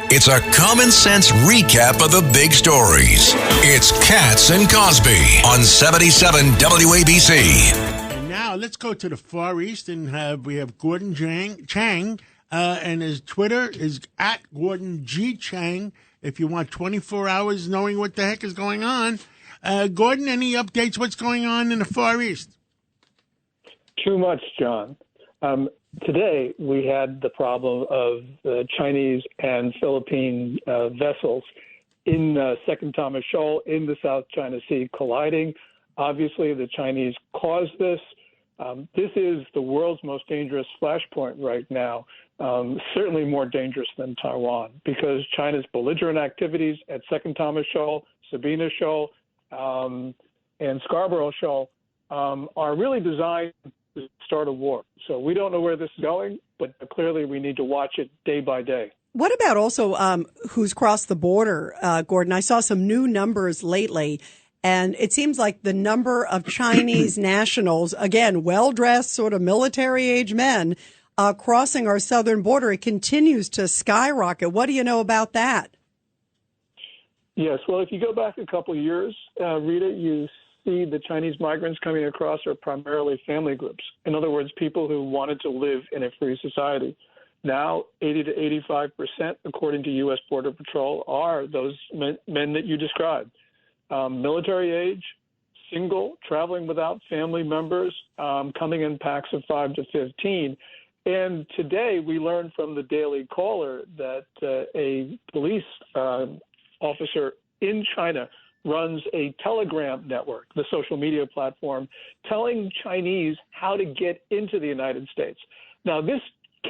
It's a common sense recap of the big stories. It's Katz and Cosby on 77 WABC. And now let's go to the Far East and we have Gordon Chang, and his Twitter is at Gordon G. Chang. If you want 24 hours knowing what the heck is going on. Gordon, any updates? What's going on in the Far East? Too much, John. Today, we had the problem of Chinese and Philippine vessels in Second Thomas Shoal in the South China Sea colliding. Obviously, the Chinese caused this. This is the world's most dangerous flashpoint right now, certainly more dangerous than Taiwan, because China's belligerent activities at Second Thomas Shoal, Sabina Shoal, and Scarborough Shoal are really designed to start a war. So we don't know where this is going, but clearly we need to watch it day by day. What about also who's crossed the border, Gordon? I saw some new numbers lately, and it seems like the number of Chinese nationals, again, well-dressed, sort of military-age men, crossing our southern border, it continues to skyrocket. What do you know about that? Yes, well, if you go back a couple of years, Rita, you see the Chinese migrants coming across are primarily family groups. In other words, people who wanted to live in a free society. Now, 80 to 85%, according to U.S. Border Patrol, are those men that you described. Military age, single, traveling without family members, coming in packs of 5 to 15. And today we learned from the Daily Caller that a police officer in China runs a Telegram network, the social media platform, telling Chinese how to get into the United States. Now, this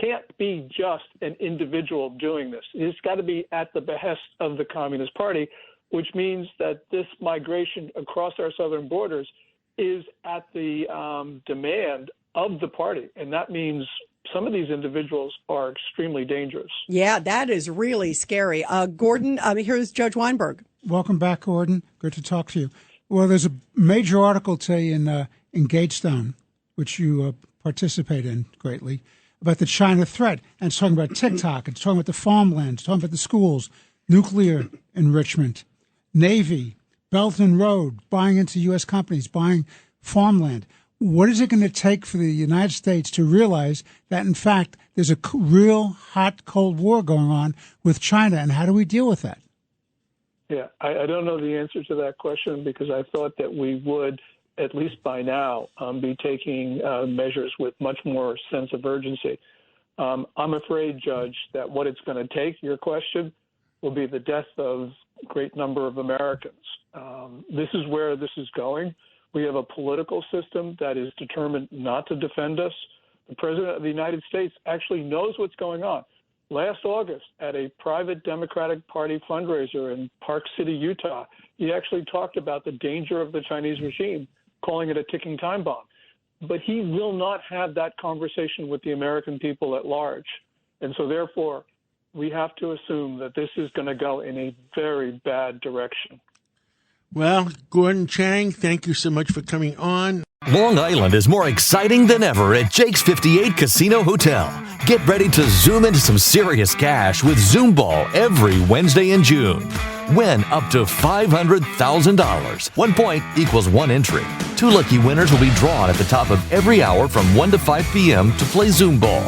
can't be just an individual doing this. It's got to be at the behest of the Communist Party, which means that this migration across our southern borders is at the demand of the party. And that means some of these individuals are extremely dangerous. Yeah, that is really scary. Gordon, here's Judge Weinberg. Welcome back, Gordon. Good to talk to you. Well, there's a major article today in Gatestone, which you participate in greatly, about the China threat. And it's talking about TikTok. It's talking about the farmland. It's talking about the schools, nuclear enrichment, Navy, Belt and Road, buying into U.S. companies, buying farmland. What is it going to take for the United States to realize that, in fact, there's a real hot, cold war going on with China, and how do we deal with that? Yeah, I don't know the answer to that question, because I thought that we would, at least by now, be taking measures with much more sense of urgency. I'm afraid, Judge, that what it's going to take, your question, will be the death of a great number of Americans. This is where this is going. We have a political system that is determined not to defend us. The President of the United States actually knows what's going on. Last August, at a private Democratic Party fundraiser in Park City, Utah, he actually talked about the danger of the Chinese regime, calling it a ticking time bomb. But he will not have that conversation with the American people at large. And so, therefore, we have to assume that this is going to go in a very bad direction. Well, Gordon Chang, thank you so much for coming on. Long Island is more exciting than ever at Jake's 58 Casino Hotel. Get ready to zoom into some serious cash with Zoom Ball every Wednesday in June. Win up to $500,000. 1 point equals 1 entry. 2 lucky winners will be drawn at the top of every hour from 1 to 5 p.m. to play Zoom Ball.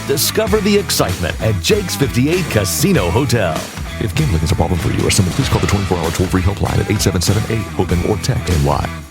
Discover the excitement at Jake's 58 Casino Hotel. If gambling is a problem for you or someone, please call the 24-hour toll-free helpline at 877-8-HOPE-NY or text NY.